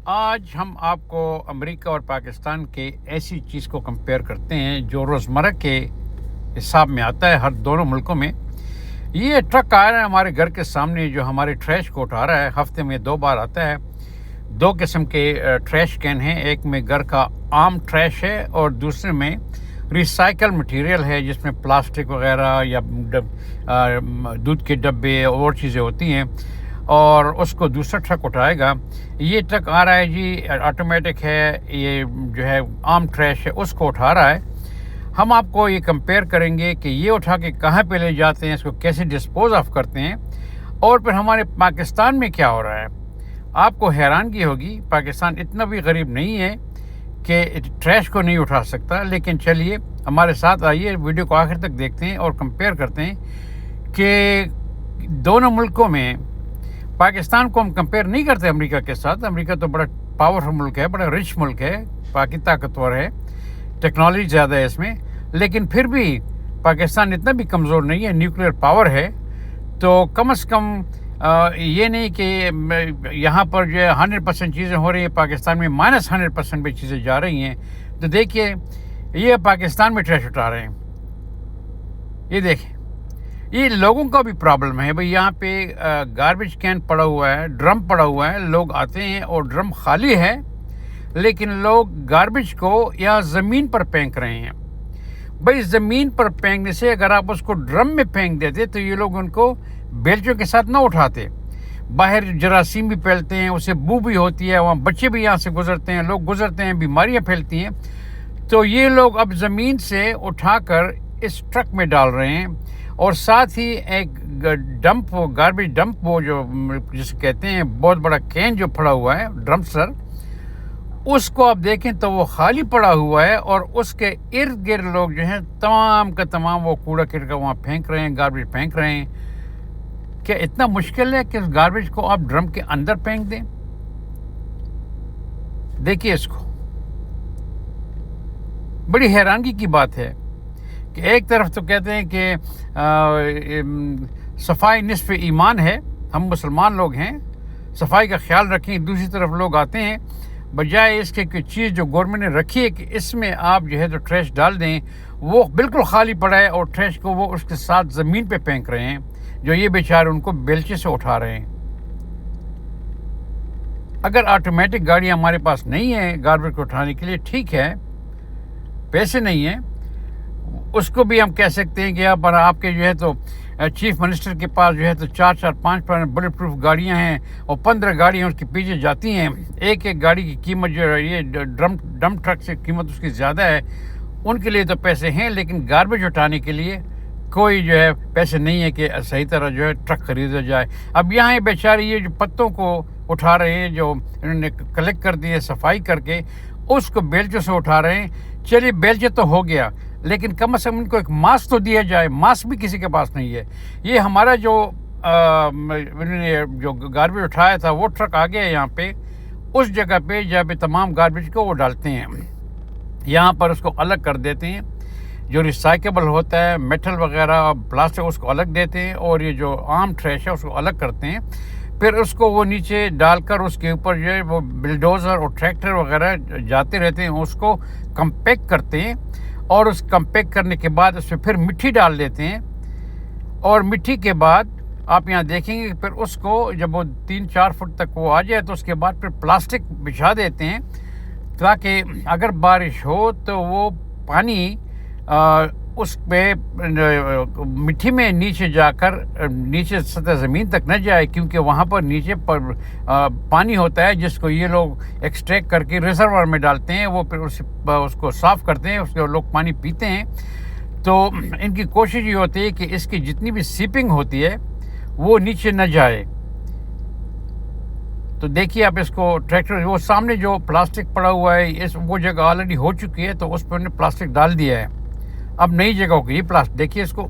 आज हम आपको अमेरिका और पाकिस्तान के ऐसी चीज़ को कंपेयर करते हैं जो रोज़मर्रा के हिसाब में आता है हर दोनों मुल्कों में। ये ट्रक आ रहा है हमारे घर के सामने जो हमारे ट्रैश को उठा रहा है, हफ्ते में 2 बार आता है। 2 किस्म के ट्रैश कैन हैं, एक में घर का आम ट्रैश है और दूसरे में रिसाइकल मटेरियल है जिसमें प्लास्टिक वगैरह या दूध के डब्बे और चीज़ें होती हैं और उसको दूसरा ट्रक उठाएगा। ये ट्रक आ रहा है जी, ऑटोमेटिक है, ये जो है आम ट्रैश है उसको उठा रहा है। हम आपको ये कंपेयर करेंगे कि ये उठा के कहाँ पे ले जाते हैं, इसको कैसे डिस्पोज ऑफ करते हैं और फिर हमारे पाकिस्तान में क्या हो रहा है। आपको हैरानगी होगी, पाकिस्तान इतना भी गरीब नहीं है कि ट्रैश को नहीं उठा सकता। लेकिन चलिए हमारे साथ आइए, वीडियो को आखिर तक देखते हैं और कंपेयर करते हैं कि दोनों मुल्कों में पाकिस्तान को हम कंपेयर नहीं करते अमेरिका के साथ। अमेरिका तो बड़ा पावरफुल मुल्क है, बड़ा रिच मुल्क है, बाकी ताकतवर है, टेक्नोलॉजी ज़्यादा है इसमें, लेकिन फिर भी पाकिस्तान इतना भी कमज़ोर नहीं है, न्यूक्लियर पावर है। तो कम से कम ये नहीं कि यहाँ पर जो है 100% चीज़ें हो रही हैं, पाकिस्तान में -100% भी चीज़ें जा रही हैं। तो देखिए ये पाकिस्तान में ट्रैश उठा रहे हैं, ये देखें, ये लोगों का भी प्रॉब्लम है भाई। यहाँ पे गार्बेज कैन पड़ा हुआ है, ड्रम पड़ा हुआ है, लोग आते हैं और ड्रम खाली है, लेकिन लोग गार्बेज को यहाँ ज़मीन पर फेंक रहे हैं। भाई ज़मीन पर फेंकने से अगर आप उसको ड्रम में फेंक देते तो ये लोग उनको बेल्चों के साथ ना उठाते। बाहर जरासीम भी फैलते हैं, उससे बू भी होती है, वहाँ बच्चे भी यहाँ से गुजरते हैं, लोग गुजरते हैं, बीमारियाँ फैलती हैं। तो ये लोग अब ज़मीन से उठाकर इस ट्रक में डाल रहे हैं और साथ ही एक डंप, गार्बेज डंप, वो जो जिसे कहते हैं बहुत बड़ा कैन जो पड़ा हुआ है, ड्रम्पस्टर, उसको आप देखें तो वो खाली पड़ा हुआ है और उसके इर्द गिर्द लोग जो हैं तमाम का तमाम वो कूड़ा किरका वहाँ फेंक रहे हैं, गार्बेज फेंक रहे हैं। क्या इतना मुश्किल है कि उस गार्बेज को आप ड्रम के अंदर फेंक दें? देखिए इसको, बड़ी हैरानगी की बात है कि एक तरफ तो कहते हैं कि सफाई निस्फ़ ईमान है, हम मुसलमान लोग हैं, सफाई का ख्याल रखें। दूसरी तरफ लोग आते हैं, बजाय इसके कि चीज़ जो गवर्नमेंट ने रखी है कि इसमें आप जो है तो ट्रैश डाल दें, वो बिल्कुल खाली पड़ा है और ट्रैश को वो उसके साथ ज़मीन पे फेंक रहे हैं, जो ये बेचारे उनको बेलचे से उठा रहे हैं। अगर ऑटोमेटिक गाड़ी हमारे पास नहीं है गार्बेज को उठाने के लिए, ठीक है, पैसे नहीं हैं, उसको भी हम कह सकते हैं कि यहाँ पर आपके जो है तो चीफ मिनिस्टर के पास जो है तो 4-4, 5 बुलेट प्रूफ गाड़ियाँ हैं और 15 गाड़ियाँ उसके पीछे जाती हैं। एक एक गाड़ी की कीमत जो है, ये डंप ट्रक से कीमत उसकी ज़्यादा है। उनके लिए तो पैसे हैं, लेकिन गार्बेज उठाने के लिए कोई जो है पैसे नहीं है कि सही तरह जो है ट्रक खरीदा जाए। अब यहाँ ये बेचारे ये जो पत्तों को उठा रहे हैं, जो इन्होंने कलेक्ट कर दिए सफाई करके, उसको बेलचों से उठा रहे हैं। चलिए बेलचे तो हो गया, लेकिन कम से कम इनको एक मास्क तो दिया जाए। मास्क भी किसी के पास नहीं है। ये हमारा जो जो गार्बेज उठाया था वो ट्रक आ गया यहाँ पे, उस जगह पे जहाँ पे तमाम गार्बेज को वो डालते हैं, यहाँ पर उसको अलग कर देते हैं। जो रिसाइकेबल होता है, मेटल वगैरह, प्लास्टिक, उसको अलग देते हैं और ये जो आम ट्रैश है उसको अलग करते हैं। फिर उसको वो नीचे डालकर उसके ऊपर जो है वो बिल्डोज़र और ट्रैक्टर वगैरह जाते रहते हैं, उसको कंपैक्ट करते हैं और उस कंपैक्ट करने के बाद उसमें फिर मिट्टी डाल देते हैं और मिट्टी के बाद आप यहाँ देखेंगे फिर उसको जब वो 3-4 फुट तक वो आ जाए तो उसके बाद फिर प्लास्टिक बिछा देते हैं, ताकि अगर बारिश हो तो वो पानी उस पे मिट्टी में नीचे जाकर नीचे सतह ज़मीन तक न जाए, क्योंकि वहाँ पर नीचे पर पानी होता है जिसको ये लोग एक्सट्रैक्ट करके रिजर्वायर में डालते हैं। वो फिर उसको साफ़ करते हैं, उसके लोग पानी पीते हैं। तो इनकी कोशिश ये होती है कि इसकी जितनी भी सीपिंग होती है वो नीचे न जाए। तो देखिए आप इसको ट्रैक्टर, वो सामने जो प्लास्टिक पड़ा हुआ है, इस वो जगह ऑलरेडी हो चुकी है तो उस पर उन्होंने प्लास्टिक डाल दिया है। अब नई जगह होगी ये प्लास्टिक, देखिए इसको,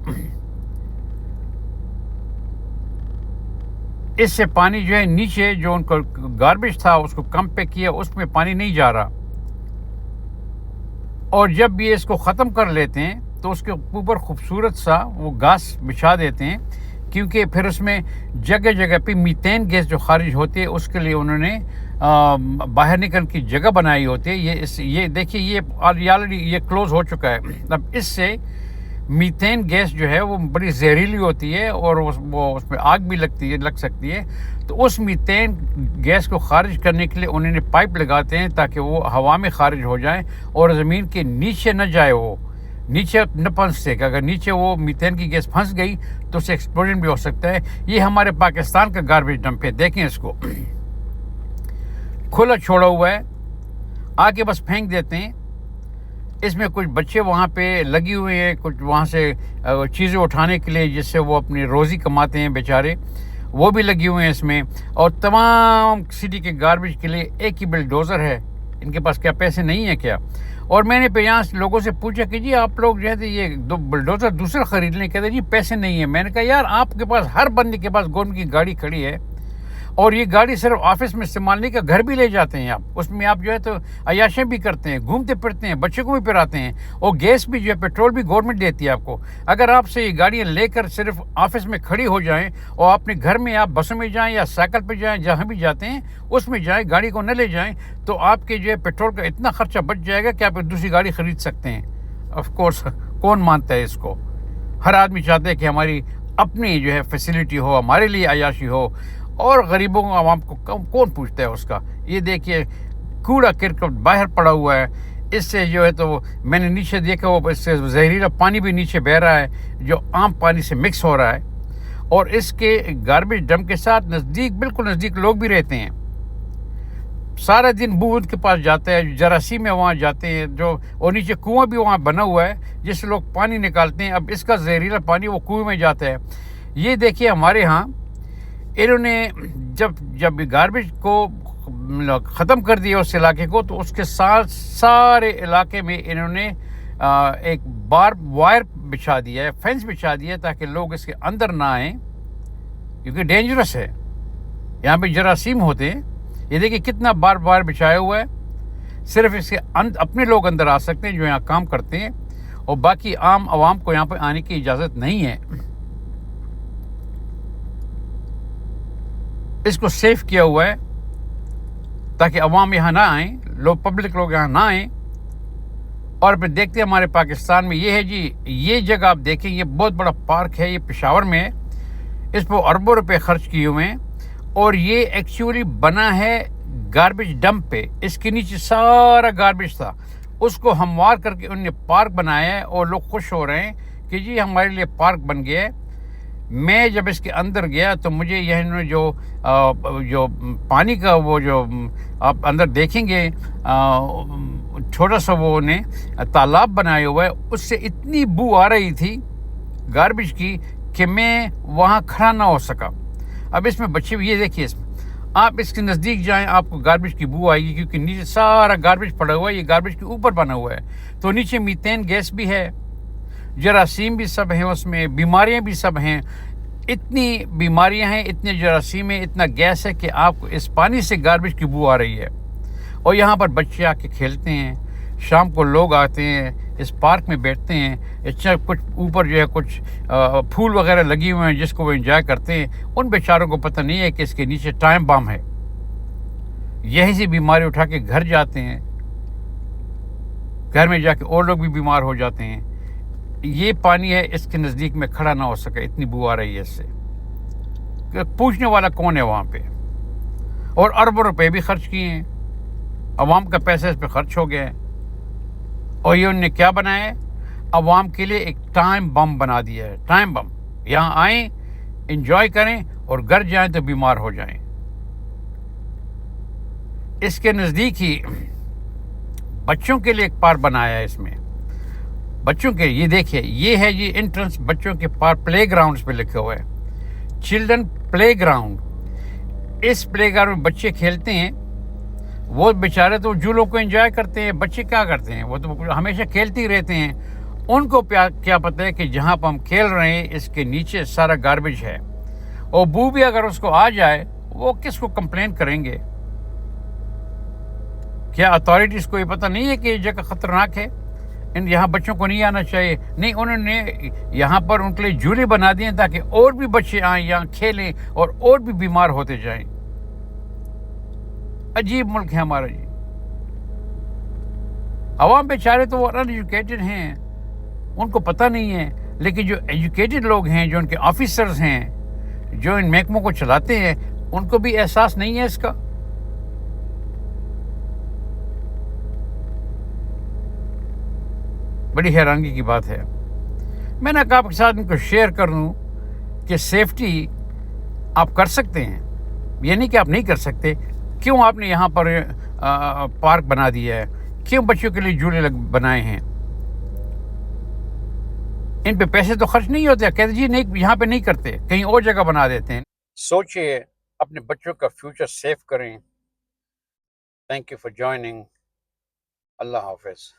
इससे पानी जो है नीचे जो उनको गार्बेज था उसको कम पे किया, उसमें पानी नहीं जा रहा। और जब ये इसको ख़त्म कर लेते हैं तो उसके ऊपर खूबसूरत सा वो घास बिछा देते हैं क्योंकि फिर उसमें जगह जगह पे मीथेन गैस जो खारिज होती है उसके लिए उन्होंने बाहर निकलने की जगह बनाई होती है। ये देखिए, ये ऑलरेडी ये क्लोज हो चुका है। अब इससे मीथेन गैस जो है वो बड़ी जहरीली होती है और वो उसमें आग भी लग सकती है। तो उस मीथेन गैस को खारिज करने के लिए उन्होंने पाइप लगाते हैं ताकि वो हवा में खारिज हो जाए और ज़मीन के नीचे न जाए, वो नीचे न फंस सके। अगर नीचे वो मीथेन की गैस फंस गई तो उससे एक्सप्लोजन भी हो सकता है। ये हमारे पाकिस्तान का गार्बेज डंप है, देखें इसको खुला छोड़ा हुआ है, आके बस फेंक देते हैं। इसमें कुछ बच्चे वहाँ पे लगी हुए हैं, कुछ वहाँ से चीज़ें उठाने के लिए जिससे वो अपनी रोज़ी कमाते हैं बेचारे, वो भी लगी हुए हैं इसमें। और तमाम सिटी के गार्बेज के लिए एक ही बिल्डोज़र है, इनके पास क्या पैसे नहीं है क्या? और मैंने यहाँ लोगों से पूछा कि जी आप लोग जो है ये दो बिल्डोज़र दूसरा ख़रीद लें, कहते जी पैसे नहीं है। मैंने कहा यार आपके पास, हर बंदे के पास गवर्नमेंट की गाड़ी खड़ी है और ये गाड़ी सिर्फ ऑफिस में इस्तेमाल नहीं, का घर भी ले जाते हैं आप, उसमें आप जो है तो अयाशें भी करते हैं, घूमते फिरते हैं, बच्चों को भी पिराते हैं और गैस भी जो है, पेट्रोल भी गवर्नमेंट देती है आपको। अगर आपसे ये गाड़ियाँ लेकर सिर्फ ऑफिस में खड़ी हो जाएं और अपने घर में आप बसों में जाएं या साइकिल पर जाएं, जहाँ भी जाते हैं उसमें जाएं, गाड़ी को न ले जाएं, तो आपके जो है पेट्रोल का इतना खर्चा बच जाएगा कि आप दूसरी गाड़ी खरीद सकते हैं। ऑफकोर्स कौन मानता है इसको? हर आदमी चाहता है कि हमारी अपनी जो है फैसिलिटी हो, हमारे लिए अयाशी हो, और गरीबों को, आवाम को कौन पूछता है उसका। ये देखिए कूड़ा करकट बाहर पड़ा हुआ है, इससे जो है तो मैंने नीचे देखा वो इससे जहरीला पानी भी नीचे बह रहा है जो आम पानी से मिक्स हो रहा है। और इसके गार्बेज डंप के साथ बिल्कुल नज़दीक लोग भी रहते हैं। सारा दिन बूंद के पास जाते हैं, जरासीम में वहाँ जाते हैं जो, और नीचे कुआं भी वहाँ बना हुआ है जिससे लोग पानी निकालते हैं। अब इसका जहरीला पानी वो कुएं में जाता है। ये देखिए हमारे यहाँ इन्होंने जब गार्बेज को ख़त्म कर दिया उस इलाके को, तो उसके साथ सारे इलाके में इन्होंने एक वायर बिछा दिया है, फेंस बिछा दिया है ताकि लोग इसके अंदर ना आए, क्योंकि डेंजरस है। यहाँ पे जरासीम होते हैं। ये देखिए कितना वायर बिछाया हुआ है, सिर्फ इसके अपने लोग अंदर आ सकते हैं जो यहाँ काम करते हैं, और बाकी आम आवाम को यहाँ पर आने की इजाज़त नहीं है। इसको सेफ किया हुआ है ताकि अवाम यहाँ ना आए, पब्लिक लोग यहाँ ना आए। और फिर देखते हैं हमारे पाकिस्तान में ये है जी, ये जगह आप देखें, ये बहुत बड़ा पार्क है, ये पेशावर में है। इस पर अरबों रुपए खर्च किए हुए हैं और ये एक्चुअली बना है गार्बेज डंप पे। इसके नीचे सारा गार्बेज था, उसको हमवार करके उन्होंने पार्क बनाया है और लोग खुश हो रहे हैं कि जी हमारे लिए पार्क बन गया है। मैं जब इसके अंदर गया तो मुझे यह जो पानी का वो जो आप अंदर देखेंगे छोटा सा वो ने तालाब बनाया हुआ है, उससे इतनी बू आ रही थी गार्बेज की कि मैं वहाँ खड़ा ना हो सका। अब इसमें बच्चे, ये देखिए इसमें आप इसके नज़दीक जाएं आपको गार्बेज की बू आएगी, क्योंकि नीचे सारा गार्बेज पड़ा हुआ है। ये गार्बेज के ऊपर बना हुआ है, तो नीचे मीथेन गैस भी है, जरासीम भी सब हैं, उसमें बीमारियां भी सब हैं। इतनी बीमारियां हैं, इतने जरासीम हैं, इतना गैस है कि आपको इस पानी से गार्बेज की बू आ रही है। और यहाँ पर बच्चे आके खेलते हैं, शाम को लोग आते हैं, इस पार्क में बैठते हैं। अच्छा, कुछ ऊपर जो है कुछ फूल वगैरह लगी हुए हैं जिसको वो एंजॉय करते हैं। उन बेचारों को पता नहीं है कि इसके नीचे टाइम बम है। यही सी बीमारी उठा के घर जाते हैं, घर में जाके और लोग भी बीमार हो जाते हैं। ये पानी है, इसके नज़दीक में खड़ा ना हो सके, इतनी बू आ रही है इससे। पूछने वाला कौन है वहाँ पे? और अरबों रुपए भी खर्च किए हैं, अवाम का पैसा इस पे खर्च हो गया है। और ये उन्होंने क्या बनाया है? अवाम के लिए एक टाइम बम बना दिया है। टाइम बम, यहाँ आएँ, इंजॉय करें और घर जाएं तो बीमार हो जाएं। इसके नज़दीक ही बच्चों के लिए एक पार्क बनाया है। इसमें बच्चों के, ये देखिए, ये है जी एंट्रेंस बच्चों के पार्क, प्ले ग्राउंड पे लिखा हुआ है चिल्ड्रन प्ले ग्राउंड। इस प्ले ग्राउंड में बच्चे खेलते हैं। वो बेचारे तो झूलों को एंजॉय करते हैं, बच्चे क्या करते हैं, वो तो हमेशा खेलते ही रहते हैं। उनको क्या पता है कि जहाँ पर हम खेल रहे हैं इसके नीचे सारा गार्बेज है, और बू भी अगर उसको आ जाए वो किसको कंप्लेन करेंगे? क्या अथॉरिटीज़ को ये पता नहीं है कि ये जगह ख़तरनाक है? इन यहाँ बच्चों को नहीं आना चाहिए। नहीं, उन्होंने यहाँ पर उनके लिए झूले बना दिए ताकि और भी बच्चे आएँ, यहाँ खेलें और भी बीमार होते जाएं। अजीब मुल्क है हमारा जी। अवाम बेचारे तो वो अनएजुकेटेड हैं, उनको पता नहीं है, लेकिन जो एजुकेटेड लोग हैं, जो उनके ऑफिसर्स हैं, जो इन महकमों को चलाते हैं, उनको भी एहसास नहीं है इसका। बड़ी हैरानगी की बात है। मैंने कहा आपके साथ इनको शेयर कर दूं कि सेफ्टी आप कर सकते हैं, ये नहीं कि आप नहीं कर सकते। क्यों आपने यहाँ पर पार्क बना दिया है, क्यों बच्चों के लिए झूले बनाए हैं? इन पे पैसे तो खर्च नहीं होते, कहते जी नहीं यहाँ पे नहीं करते, कहीं और जगह बना देते हैं। सोचिए, अपने बच्चों का फ्यूचर सेफ करें। Thank you for joining. Allah Hafiz.